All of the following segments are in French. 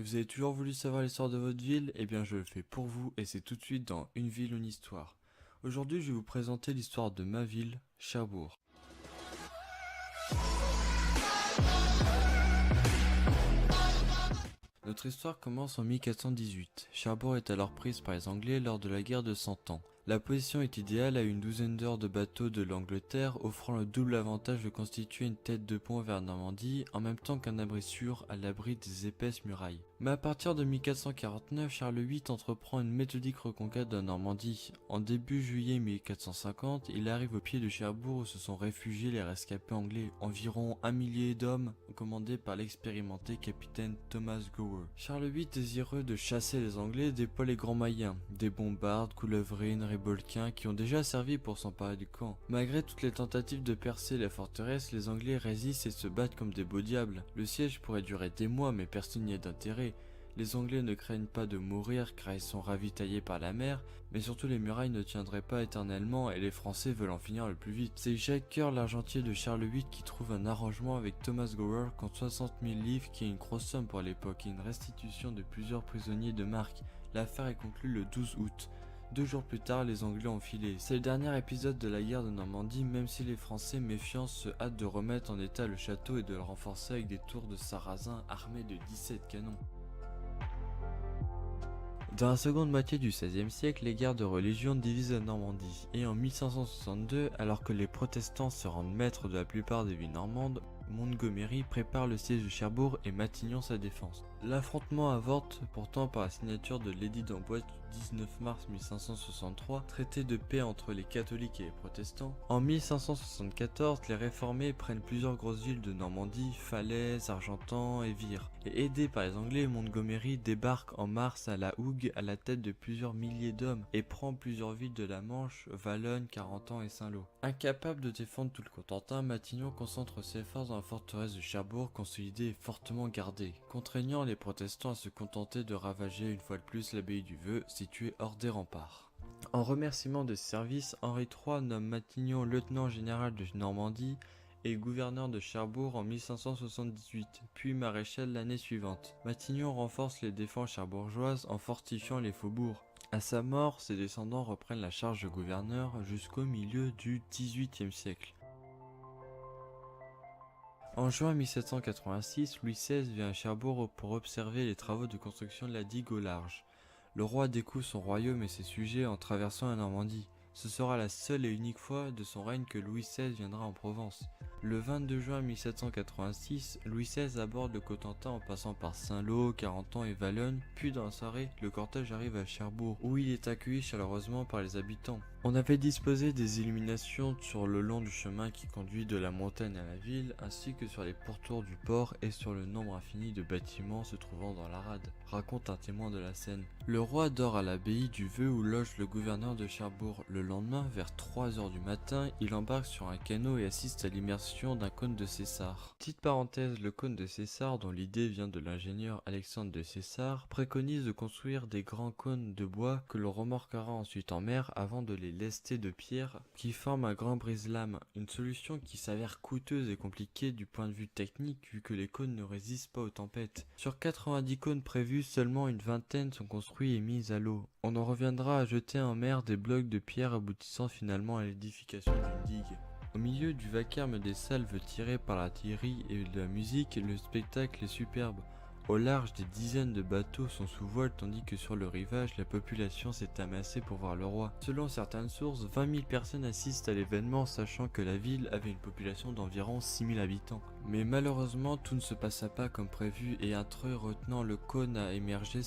Vous avez toujours voulu savoir l'histoire de votre ville? Eh bien je le fais pour vous et c'est tout de suite dans Une ville, une histoire. Aujourd'hui je vais vous présenter l'histoire de ma ville, Cherbourg. Notre histoire commence en 1418. Cherbourg est alors prise par les Anglais lors de la guerre de 100 ans. La position est idéale à une douzaine d'heures de bateau de l'Angleterre, offrant le double avantage de constituer une tête de pont vers Normandie, en même temps qu'un abri sûr à l'abri des épaisses murailles. Mais à partir de 1449, Charles VIII entreprend une méthodique reconquête de Normandie. En début juillet 1450, il arrive au pied de Cherbourg où se sont réfugiés les rescapés anglais, environ 1 millier d'hommes, commandés par l'expérimenté capitaine Thomas Gower. Charles VIII, désireux de chasser les Anglais, déploie les grands moyens, des bombardes, coulevrines, rébolquins qui ont déjà servi pour s'emparer du camp. Malgré toutes les tentatives de percer la forteresse, les Anglais résistent et se battent comme des beaux diables. Le siège pourrait durer des mois mais personne n'y a d'intérêt. Les Anglais ne craignent pas de mourir car ils sont ravitaillés par la mer, mais surtout les murailles ne tiendraient pas éternellement et les Français veulent en finir le plus vite. C'est Jacques Coeur, l'argentier de Charles VIII, qui trouve un arrangement avec Thomas Gower contre 60 000 livres, qui est une grosse somme pour l'époque, et une restitution de plusieurs prisonniers de marque. L'affaire est conclue le 12 août. 2 jours plus tard, les Anglais ont filé. C'est le dernier épisode de la guerre de Normandie, même si les Français méfiants se hâtent de remettre en état le château et de le renforcer avec des tours de sarrasins armés de 17 canons. Dans la seconde moitié du XVIe siècle, les guerres de religion divisent la Normandie, et en 1562, alors que les protestants se rendent maîtres de la plupart des villes normandes, Montgomery prépare le siège de Cherbourg et Matignon sa défense. L'affrontement avorte pourtant par la signature de l'édit d'Amboise du 19 mars 1563, traité de paix entre les catholiques et les protestants. En 1574, les réformés prennent plusieurs grosses villes de Normandie, Falaise, Argentan et Vire. Et aidé par les Anglais, Montgomery débarque en mars à la Hougue à la tête de plusieurs milliers d'hommes et prend plusieurs villes de la Manche, Valognes, Carentan et Saint-Lô. Incapable de défendre tout le Cotentin, Matignon concentre ses forces dans la forteresse de Cherbourg, consolidée et fortement gardée, contraignant les protestants à se contenter de ravager une fois de plus l'abbaye du Vœu, située hors des remparts. En remerciement de ses services, Henri III nomme Matignon lieutenant général de Normandie et gouverneur de Cherbourg en 1578, puis maréchal l'année suivante. Matignon renforce les défenses cherbourgeoises en fortifiant les faubourgs. À sa mort, ses descendants reprennent la charge de gouverneur jusqu'au milieu du XVIIIe siècle. En juin 1786, Louis XVI vient à Cherbourg pour observer les travaux de construction de la digue au large. Le roi découvre son royaume et ses sujets en traversant la Normandie. Ce sera la seule et unique fois de son règne que Louis XVI viendra en Provence. Le 22 juin 1786, Louis XVI aborde le Cotentin en passant par Saint-Lô, Carentan et Valognes, puis dans la soirée, le cortège arrive à Cherbourg, où il est accueilli chaleureusement par les habitants. On avait disposé des illuminations sur le long du chemin qui conduit de la montagne à la ville, ainsi que sur les pourtours du port et sur le nombre infini de bâtiments se trouvant dans la rade, raconte un témoin de la scène. Le roi dort à l'abbaye du Vœu où loge le gouverneur de Cherbourg. Le lendemain, vers 3 h du matin, il embarque sur un canot et assiste à l'immersion d'un cône de César. Petite parenthèse, le cône de César, dont l'idée vient de l'ingénieur Alexandre de César, préconise de construire des grands cônes de bois que l'on remorquera ensuite en mer avant de les lester de pierre qui forment un grand brise-lames, une solution qui s'avère coûteuse et compliquée du point de vue technique vu que les cônes ne résistent pas aux tempêtes. Sur 90 cônes prévus, seulement une vingtaine sont construits et mis à l'eau. On en reviendra à jeter en mer des blocs de pierre aboutissant finalement à l'édification d'une digue. Au milieu du vacarme des salves tirées par l'artillerie et de la musique, le spectacle est superbe. Au large, des dizaines de bateaux sont sous voile tandis que sur le rivage, la population s'est amassée pour voir le roi. Selon certaines sources, 20 000 personnes assistent à l'événement, sachant que la ville avait une population d'environ 6 000 habitants. Mais malheureusement, tout ne se passa pas comme prévu et un treuil retenant le cône a émergé,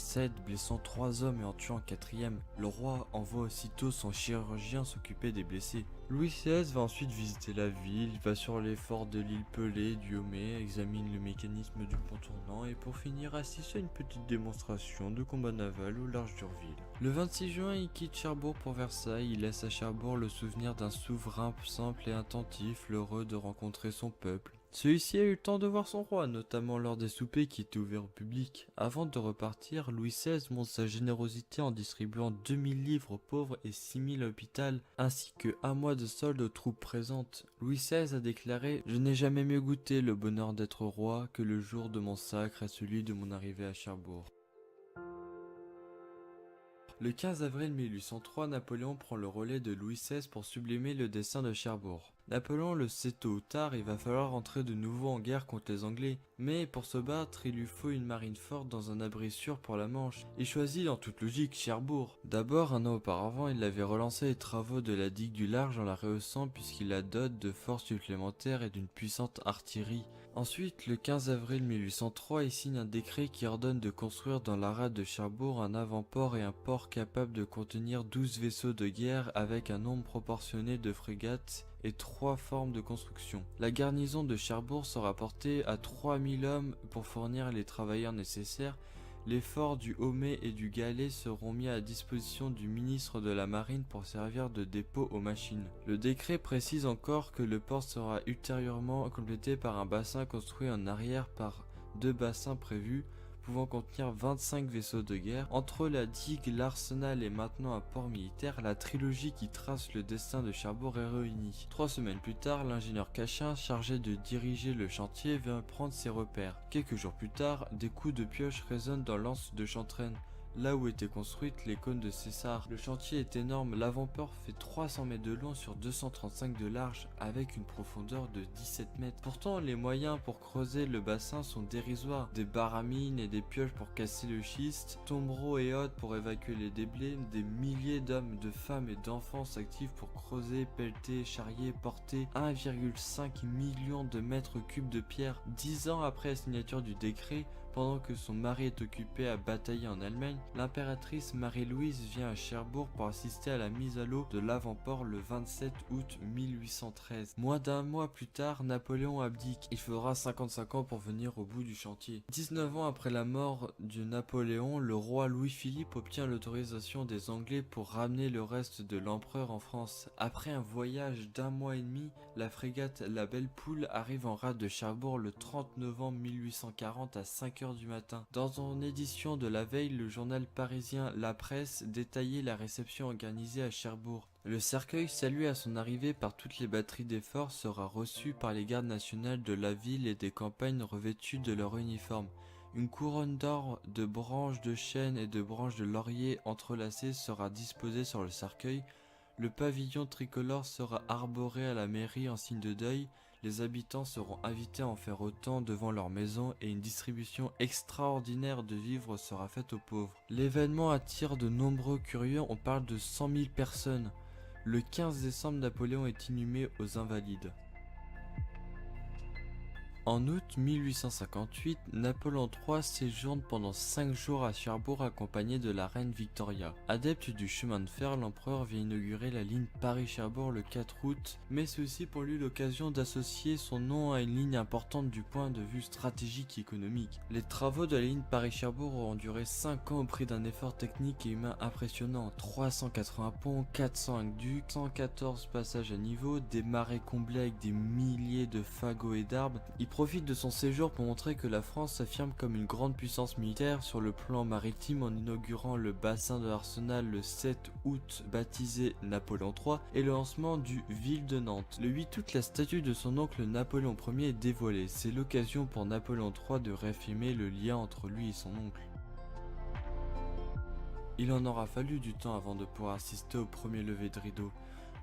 blessant 3 hommes et en tuant un 4e. Le roi envoie aussitôt son chirurgien s'occuper des blessés. Louis XVI va ensuite visiter la ville, va sur les forts de l'île Pelée, du Homais, examine le mécanisme du pont tournant et pour finir assiste à une petite démonstration de combat naval au large d'Urville. Le 26 juin, il quitte Cherbourg pour Versailles, il laisse à Cherbourg le souvenir d'un souverain simple et attentif, heureux de rencontrer son peuple. Celui-ci a eu le temps de voir son roi, notamment lors des soupers qui étaient ouverts au public. Avant de repartir, Louis XVI montre sa générosité en distribuant 2000 livres aux pauvres et 6000 à l'hôpital, ainsi que un mois de solde aux troupes présentes. Louis XVI a déclaré « Je n'ai jamais mieux goûté le bonheur d'être roi que le jour de mon sacre et celui de mon arrivée à Cherbourg ». Le 15 avril 1803, Napoléon prend le relais de Louis XVI pour sublimer le destin de Cherbourg. Napoléon le sait tôt ou tard, il va falloir entrer de nouveau en guerre contre les Anglais. Mais pour se battre, il lui faut une marine forte dans un abri sûr pour la Manche. Il choisit en toute logique Cherbourg. D'abord, un an auparavant, il avait relancé les travaux de la digue du Large en la rehaussant puisqu'il la dote de forces supplémentaires et d'une puissante artillerie. Ensuite, le 15 avril 1803, il signe un décret qui ordonne de construire dans la rade de Cherbourg un avant-port et un port capable de contenir 12 vaisseaux de guerre avec un nombre proportionné de frégates et 3 formes de construction. La garnison de Cherbourg sera portée à 3000 hommes pour fournir les travailleurs nécessaires. Les forts du Homais et du Galet seront mis à disposition du ministre de la Marine pour servir de dépôt aux machines. Le décret précise encore que le port sera ultérieurement complété par un bassin construit en arrière par 2 bassins prévus, pouvant contenir 25 vaisseaux de guerre. Entre la digue, l'arsenal et maintenant un port militaire, la trilogie qui trace le destin de Cherbourg est réunie. 3 semaines plus tard, l'ingénieur Cachin, chargé de diriger le chantier, vient prendre ses repères. Quelques jours plus tard, des coups de pioche résonnent dans l'anse de Chantraine, là où étaient construites les cônes de César. Le chantier est énorme, l'avant-port fait 300 mètres de long sur 235 de large, avec une profondeur de 17 mètres. Pourtant, les moyens pour creuser le bassin sont dérisoires. Des baramines et des pioches pour casser le schiste, tombereaux et hôtes pour évacuer les déblais, des milliers d'hommes, de femmes et d'enfants s'activent pour creuser, pelleter, charrier, porter 1,5 million de mètres cubes de pierre. 10 ans après la signature du décret, pendant que son mari est occupé à batailler en Allemagne, l'impératrice Marie-Louise vient à Cherbourg pour assister à la mise à l'eau de l'avant-port le 27 août 1813. Moins d'un mois plus tard, Napoléon abdique. Il faudra 55 ans pour venir au bout du chantier. 19 ans après la mort de Napoléon, le roi Louis-Philippe obtient l'autorisation des Anglais pour ramener le reste de l'empereur en France. Après un voyage d'1 mois et demi, la frégate La Belle Poule arrive en rade de Cherbourg le 30 novembre 1840 à 5 h du matin. Dans son édition de la veille, le journal parisien La Presse détaillait la réception organisée à Cherbourg. Le cercueil, salué à son arrivée par toutes les batteries des forts, sera reçu par les gardes nationales de la ville et des campagnes revêtus de leur uniforme. Une couronne d'or, de branches de chêne et de branches de laurier entrelacées sera disposée sur le cercueil. Le pavillon tricolore sera arboré à la mairie en signe de deuil. Les habitants seront invités à en faire autant devant leur maison et une distribution extraordinaire de vivres sera faite aux pauvres. L'événement attire de nombreux curieux, on parle de 100 000 personnes. Le 15 décembre, Napoléon est inhumé aux Invalides. En août 1858, Napoléon III séjourne pendant 5 jours à Cherbourg accompagné de la reine Victoria. Adepte du chemin de fer, l'empereur vient inaugurer la ligne Paris-Cherbourg le 4 août, mais c'est aussi pour lui l'occasion d'associer son nom à une ligne importante du point de vue stratégique et économique. Les travaux de la ligne Paris-Cherbourg auront duré 5 ans au prix d'un effort technique et humain impressionnant. 380 ponts, 400 aqueducs, 114 passages à niveau, des marais comblés avec des milliers de fagots et d'arbres. Il profite de son séjour pour montrer que la France s'affirme comme une grande puissance militaire sur le plan maritime en inaugurant le bassin de l'Arsenal le 7 août baptisé Napoléon III et le lancement du Ville de Nantes. Le 8 août, la statue de son oncle Napoléon Ier est dévoilée. C'est l'occasion pour Napoléon III de réaffirmer le lien entre lui et son oncle. Il en aura fallu du temps avant de pouvoir assister au premier lever de rideau.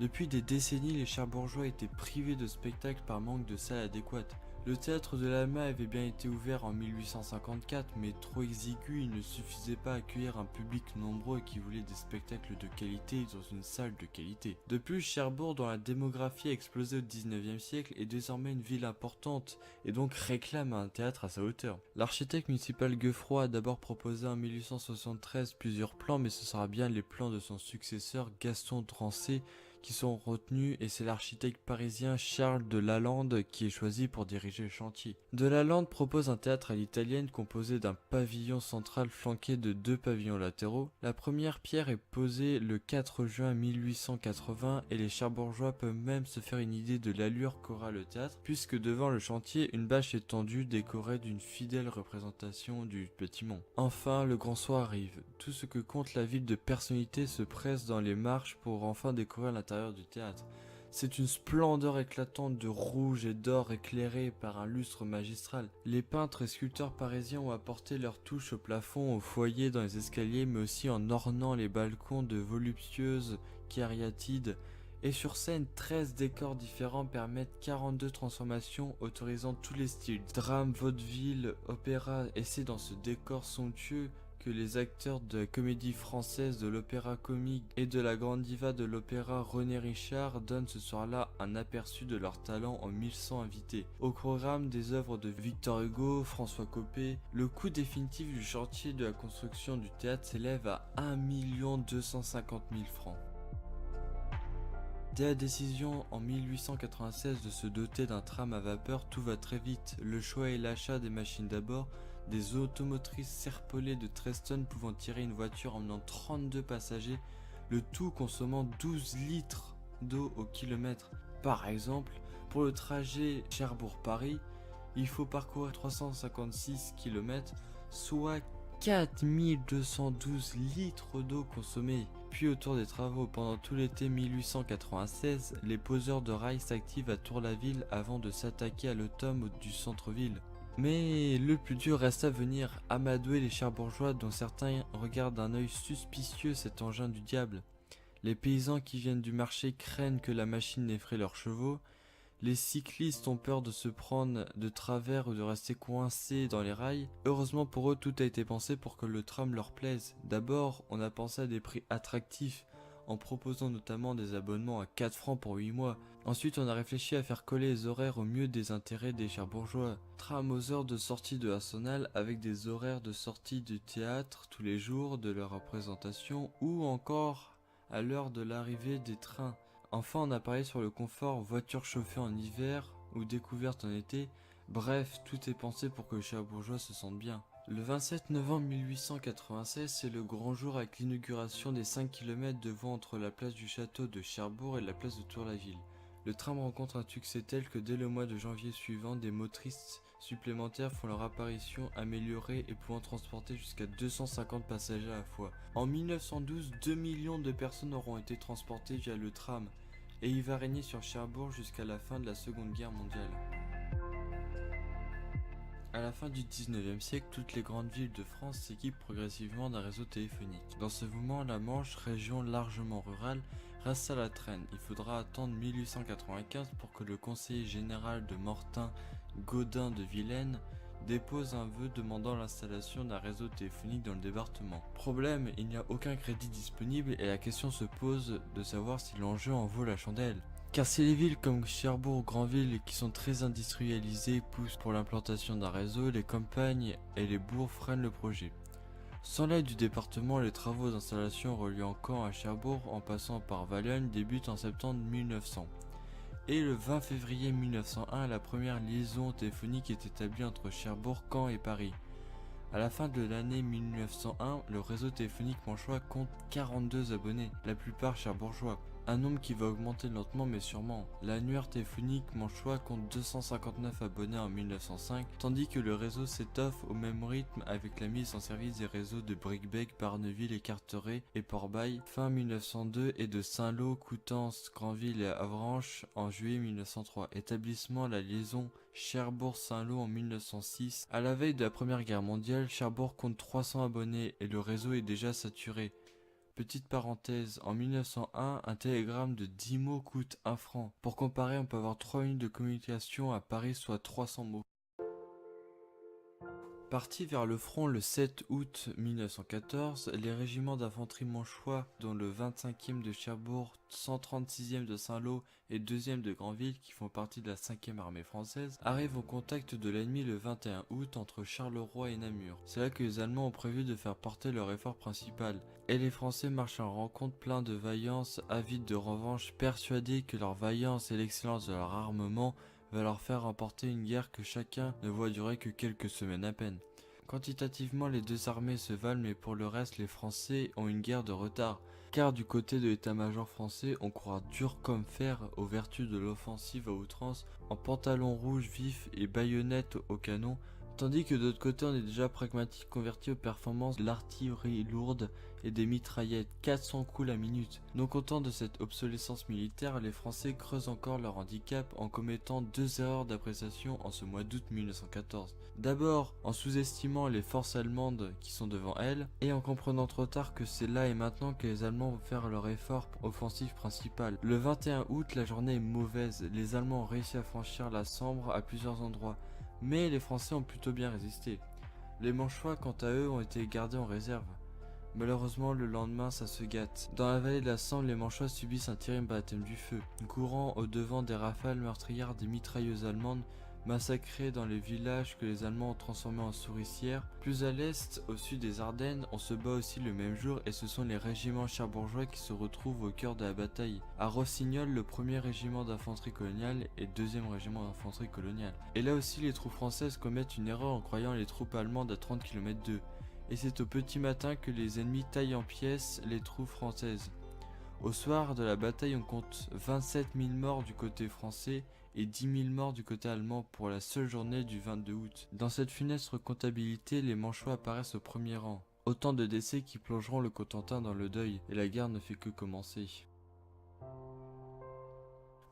Depuis des décennies, les Cherbourgeois étaient privés de spectacles par manque de salles adéquates. Le théâtre de la Mai avait bien été ouvert en 1854, mais trop exigu, il ne suffisait pas à accueillir un public nombreux qui voulait des spectacles de qualité dans une salle de qualité. De plus, Cherbourg, dont la démographie a explosé au 19e siècle, est désormais une ville importante et donc réclame un théâtre à sa hauteur. L'architecte municipal Gueffroy a d'abord proposé en 1873 plusieurs plans, mais ce sera bien les plans de son successeur Gaston Drancé qui sont retenus et c'est l'architecte parisien Charles de Lalande qui est choisi pour diriger le chantier. De Lalande propose un théâtre à l'italienne composé d'un pavillon central flanqué de 2 pavillons latéraux. La première pierre est posée le 4 juin 1880 et les Cherbourgeois peuvent même se faire une idée de l'allure qu'aura le théâtre puisque devant le chantier, une bâche est tendue décorée d'une fidèle représentation du bâtiment. Enfin, le grand soir arrive. Tout ce que compte la ville de personnalité se presse dans les marches pour enfin découvrir l'intérieur du théâtre. C'est une splendeur éclatante de rouge et d'or éclairée par un lustre magistral. Les peintres et sculpteurs parisiens ont apporté leur touche au plafond, au foyer, dans les escaliers, mais aussi en ornant les balcons de voluptueuses cariatides. Et sur scène, 13 décors différents permettent 42 transformations autorisant tous les styles. Drame, vaudeville, opéra, et c'est dans ce décor somptueux que les acteurs de la comédie française, de l'opéra comique et de la grande diva de l'opéra René Richard donnent ce soir-là un aperçu de leur talent en 1100 invités. Au programme des œuvres de Victor Hugo, François Coppée, le coût définitif du chantier de la construction du théâtre s'élève à 1 250 000 francs. Dès la décision en 1896 de se doter d'un tram à vapeur, tout va très vite. Le choix et l'achat des machines d'abord, des automotrices serpolées de 13 tonnes pouvant tirer une voiture emmenant 32 passagers, le tout consommant 12 litres d'eau au kilomètre. Par exemple, pour le trajet Cherbourg-Paris, il faut parcourir 356 km, soit 4212 litres d'eau consommée. Puis autour des travaux, pendant tout l'été 1896, les poseurs de rails s'activent à Tour-la-Ville avant de s'attaquer à l'automne du centre-ville. Mais le plus dur reste à venir, amadouer les Cherbourgeois dont certains regardent d'un œil suspicieux cet engin du diable. Les paysans qui viennent du marché craignent que la machine n'effraie leurs chevaux. Les cyclistes ont peur de se prendre de travers ou de rester coincés dans les rails. Heureusement pour eux, tout a été pensé pour que le tram leur plaise. D'abord, on a pensé à des prix attractifs, en proposant notamment des abonnements à 4 francs pour 8 mois. Ensuite, on a réfléchi à faire coller les horaires au mieux des intérêts des Cherbourgeois. Tram aux heures de sortie de Arsenal avec des horaires de sortie du théâtre tous les jours de leur représentation ou encore à l'heure de l'arrivée des trains. Enfin, on a parié sur le confort, voiture chauffée en hiver ou découverte en été. Bref, tout est pensé pour que les Cherbourgeois se sentent bien. Le 27 novembre 1896, c'est le grand jour avec l'inauguration des 5 km de voie entre la place du château de Cherbourg et la place de Tour-la-Ville. Le tram rencontre un succès tel que dès le mois de janvier suivant, des motrices supplémentaires font leur apparition améliorées et pouvant transporter jusqu'à 250 passagers à la fois. En 1912, 2 millions de personnes auront été transportées via le tram et il va régner sur Cherbourg jusqu'à la fin de la Seconde Guerre mondiale. À la fin du 19e siècle, toutes les grandes villes de France s'équipent progressivement d'un réseau téléphonique. Dans ce moment, la Manche, région largement rurale, reste à la traîne. Il faudra attendre 1895 pour que le conseiller général de Mortain, Gaudin de Vilaine, dépose un vœu demandant l'installation d'un réseau téléphonique dans le département. Problème, il n'y a aucun crédit disponible et la question se pose de savoir si l'enjeu en vaut la chandelle. Car si les villes comme Cherbourg ou Granville qui sont très industrialisées poussent pour l'implantation d'un réseau, les campagnes et les bourgs freinent le projet. Sans l'aide du département, les travaux d'installation reliant Caen à Cherbourg en passant par Valognes débutent en septembre 1900. Et le 20 février 1901, la première liaison téléphonique est établie entre Cherbourg, Caen et Paris. À la fin de l'année 1901, le réseau téléphonique manchois compte 42 abonnés, la plupart cherbourgeois. Un nombre qui va augmenter lentement mais sûrement. L'annuaire téléphonique manchois compte 259 abonnés en 1905, tandis que le réseau s'étoffe au même rythme avec la mise en service des réseaux de Bricbec, Barneville, Écarterets et Port-Bail fin 1902 et de Saint-Lô, Coutances, Granville et Avranches en juillet 1903. Établissement la liaison Cherbourg-Saint-Lô en 1906. À la veille de la Première Guerre mondiale, Cherbourg compte 300 abonnés et le réseau est déjà saturé. Petite parenthèse, en 1901, un télégramme de 10 mots coûte 1 franc. Pour comparer, on peut avoir 3 minutes de communication à Paris, soit 300 mots. Partis vers le front le 7 août 1914, les régiments d'infanterie manchois, dont le 25e de Cherbourg, 136e de Saint-Lô et 2e de Granville, qui font partie de la 5e armée française, arrivent au contact de l'ennemi le 21 août entre Charleroi et Namur. C'est là que les Allemands ont prévu de faire porter leur effort principal, et les Français marchent en rencontre pleins de vaillance, avides de revanche, persuadés que leur vaillance et l'excellence de leur armement va leur faire remporter une guerre que chacun ne voit durer que quelques semaines à peine. Quantitativement, les deux armées se valent, mais pour le reste, les Français ont une guerre de retard, car du côté de l'état-major français, on croit dur comme fer aux vertus de l'offensive à outrance, en pantalons rouges vifs et baïonnettes au canon, tandis que de l'autre côté, on est déjà pragmatique converti aux performances de l'artillerie lourde et des mitraillettes, 400 coups la minute. Non contents de cette obsolescence militaire, les Français creusent encore leur handicap en commettant deux erreurs d'appréciation en ce mois d'août 1914. D'abord, en sous-estimant les forces allemandes qui sont devant elles, et en comprenant trop tard que c'est là et maintenant que les Allemands vont faire leur effort offensif principal. Le 21 août, la journée est mauvaise, les Allemands ont réussi à franchir la Sambre à plusieurs endroits, mais les Français ont plutôt bien résisté. Les Manchois, quant à eux, ont été gardés en réserve. Malheureusement, le lendemain, ça se gâte. Dans la vallée de la Sambre, les Manchois subissent un terrible baptême du feu. Courant au devant des rafales meurtrières des mitrailleuses allemandes, massacrées dans les villages que les Allemands ont transformés en souricières. Plus à l'est, au sud des Ardennes, on se bat aussi le même jour et ce sont les régiments cherbourgeois qui se retrouvent au cœur de la bataille. À Rossignol, le 1er régiment d'infanterie coloniale et le 2e régiment d'infanterie coloniale. Et là aussi, les troupes françaises commettent une erreur en croyant les troupes allemandes à 30 km d'eux. Et c'est au petit matin que les ennemis taillent en pièces les troupes françaises. Au soir de la bataille, on compte 27 000 morts du côté français et 10 000 morts du côté allemand pour la seule journée du 22 août. Dans cette funeste comptabilité, les Manchois apparaissent au premier rang. Autant de décès qui plongeront le Cotentin dans le deuil, et la guerre ne fait que commencer.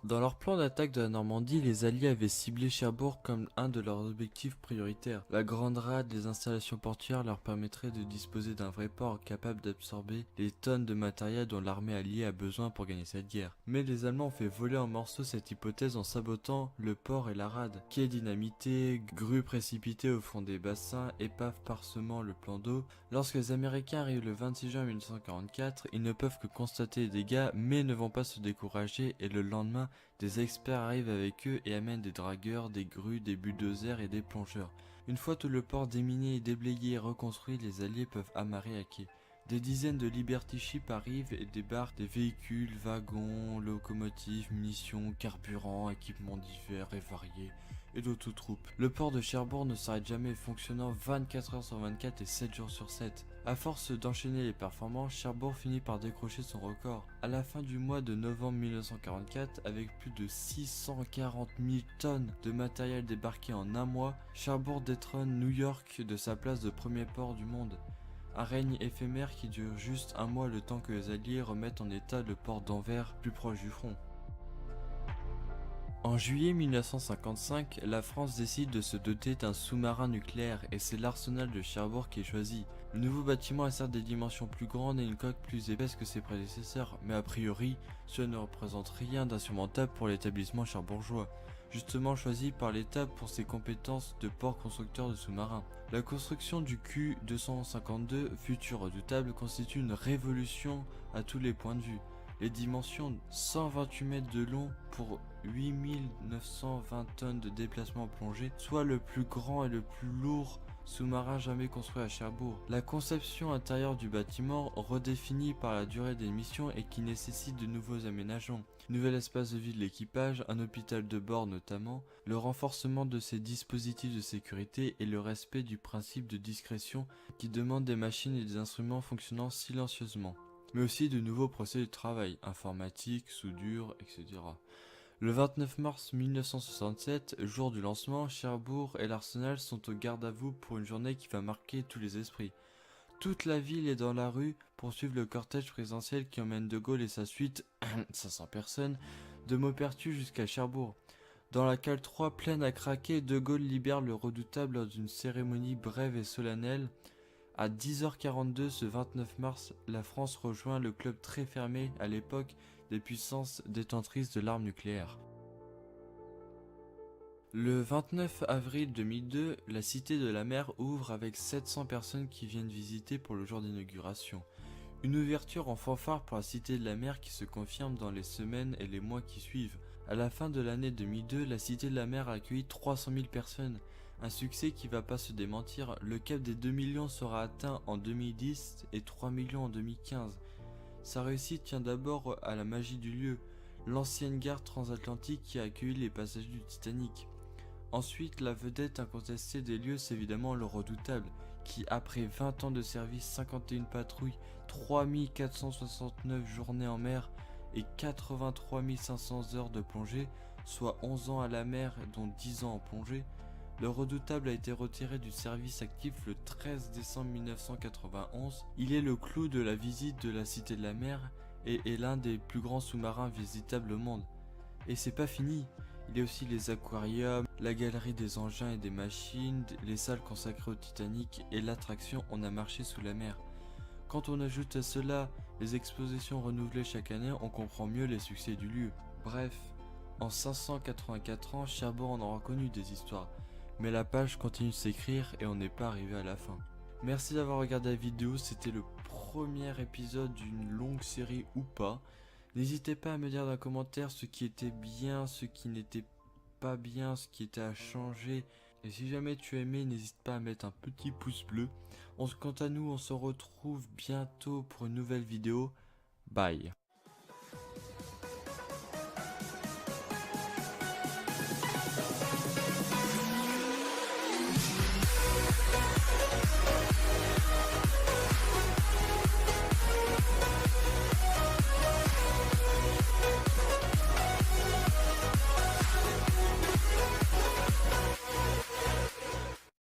Dans leur plan d'attaque de la Normandie, les Alliés avaient ciblé Cherbourg comme un de leurs objectifs prioritaires. La grande rade des installations portuaires leur permettrait de disposer d'un vrai port capable d'absorber les tonnes de matériel dont l'armée alliée a besoin pour gagner cette guerre. Mais les Allemands ont fait voler en morceaux cette hypothèse en sabotant le port et la rade. Quais dynamités, grues précipitées au fond des bassins, épaves parsemant le plan d'eau. Lorsque les Américains arrivent le 26 juin 1944, ils ne peuvent que constater les dégâts mais ne vont pas se décourager et le lendemain, des experts arrivent avec eux et amènent des dragueurs, des grues, des bulldozers et des plongeurs. Une fois tout le port déminé, déblayé et reconstruit, les Alliés peuvent amarrer à quai. Des dizaines de Liberty Ships arrivent et débarquent des véhicules, wagons, locomotives, munitions, carburants, équipements divers et variés et d'autres troupes. Le port de Cherbourg ne s'arrête jamais, fonctionnant 24 heures sur 24 et 7 jours sur 7. À force d'enchaîner les performances, Cherbourg finit par décrocher son record. À la fin du mois de novembre 1944, avec plus de 640 000 tonnes de matériel débarqué en un mois, Cherbourg détrône New York de sa place de premier port du monde. Un règne éphémère qui dure juste un mois, le temps que les Alliés remettent en état le port d'Anvers, plus proche du front. En juillet 1955, la France décide de se doter d'un sous-marin nucléaire et c'est l'arsenal de Cherbourg qui est choisi. Le nouveau bâtiment a certes des dimensions plus grandes et une coque plus épaisse que ses prédécesseurs, mais a priori, cela ne représente rien d'insurmontable pour l'établissement cherbourgeois, justement choisi par l'État pour ses compétences de port constructeur de sous-marins. La construction du Q-252, futur redoutable, constitue une révolution à tous les points de vue. Les dimensions 128 mètres de long pour 8920 tonnes de déplacement plongé, soit le plus grand et le plus lourd sous-marin jamais construit à Cherbourg. La conception intérieure du bâtiment, redéfinie par la durée des missions et qui nécessite de nouveaux aménagements. Nouvel espace de vie de l'équipage, un hôpital de bord notamment, le renforcement de ses dispositifs de sécurité et le respect du principe de discrétion qui demande des machines et des instruments fonctionnant silencieusement. Mais aussi de nouveaux procédés de travail, informatique, soudure, etc. Le 29 mars 1967, jour du lancement, Cherbourg et l'Arsenal sont au garde à vous pour une journée qui va marquer tous les esprits. Toute la ville est dans la rue pour suivre le cortège présidentiel qui emmène De Gaulle et sa suite, 500 personnes, de Maupertuis jusqu'à Cherbourg. Dans la cale 3 pleine à craquer, De Gaulle libère le redoutable lors d'une cérémonie brève et solennelle. À 10h42 ce 29 mars, la France rejoint le club très fermé à l'époque des puissances détentrices de l'arme nucléaire. Le 29 avril 2002, la Cité de la Mer ouvre avec 700 personnes qui viennent visiter pour le jour d'inauguration. Une ouverture en fanfare pour la Cité de la Mer qui se confirme dans les semaines et les mois qui suivent. À la fin de l'année 2002, la Cité de la Mer a accueilli 300 000 personnes. Un succès qui va pas se démentir, le cap des 2 millions sera atteint en 2010 et 3 millions en 2015. Sa réussite tient d'abord à la magie du lieu, l'ancienne gare transatlantique qui a accueilli les passagers du Titanic. Ensuite, la vedette incontestée des lieux, c'est évidemment le Redoutable, qui après 20 ans de service, 51 patrouilles, 3469 journées en mer et 83 500 heures de plongée, soit 11 ans à la mer dont 10 ans en plongée, le Redoutable a été retiré du service actif le 13 décembre 1991. Il est le clou de la visite de la Cité de la Mer et est l'un des plus grands sous-marins visitables au monde. Et c'est pas fini, il y a aussi les aquariums, la galerie des engins et des machines, les salles consacrées au Titanic et l'attraction On a marché sous la mer. Quand on ajoute à cela les expositions renouvelées chaque année, on comprend mieux les succès du lieu. Bref, en 584 ans, Cherbourg en aura connu des histoires. Mais la page continue de s'écrire et on n'est pas arrivé à la fin. Merci d'avoir regardé la vidéo, c'était le premier épisode d'une longue série ou pas. N'hésitez pas à me dire dans les commentaires ce qui était bien, ce qui n'était pas bien, ce qui était à changer. Et si jamais tu as aimé, n'hésite pas à mettre un petit pouce bleu. Quant à nous, on se retrouve bientôt pour une nouvelle vidéo. Bye.